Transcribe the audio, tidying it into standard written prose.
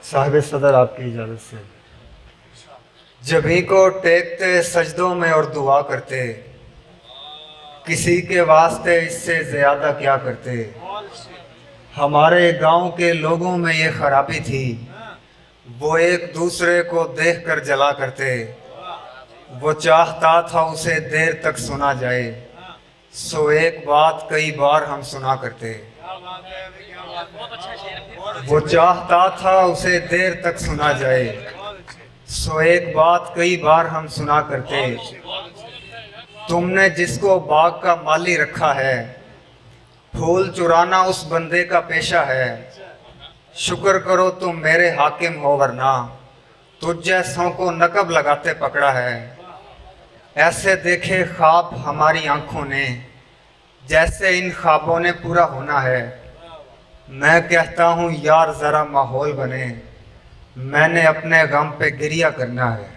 साहिब सदर आपकी इजाज़त से। जभी को टेकते सजदों में और दुआ करते, किसी के वास्ते इससे ज़्यादा क्या करते। हमारे गांव के लोगों में ये खराबी थी, वो एक दूसरे को देखकर जला करते। वो चाहता था उसे देर तक सुना जाए, सो एक बात कई बार हम सुना करते। वो चाहता था उसे देर तक सुना जाए, सो एक बात कई बार हम सुना करते। तुमने जिसको बाग का माली रखा है, फूल चुराना उस बंदे का पेशा है। शुक्र करो तुम मेरे हाकिम हो, वरना तुझ जैसों को नकब लगाते पकड़ा है। ऐसे देखे ख्वाब हमारी आंखों ने, जैसे इन ख्वाबों ने पूरा होना है। मैं कहता हूँ यार ज़रा माहौल बने, मैंने अपने गम पे गिरिया करना है।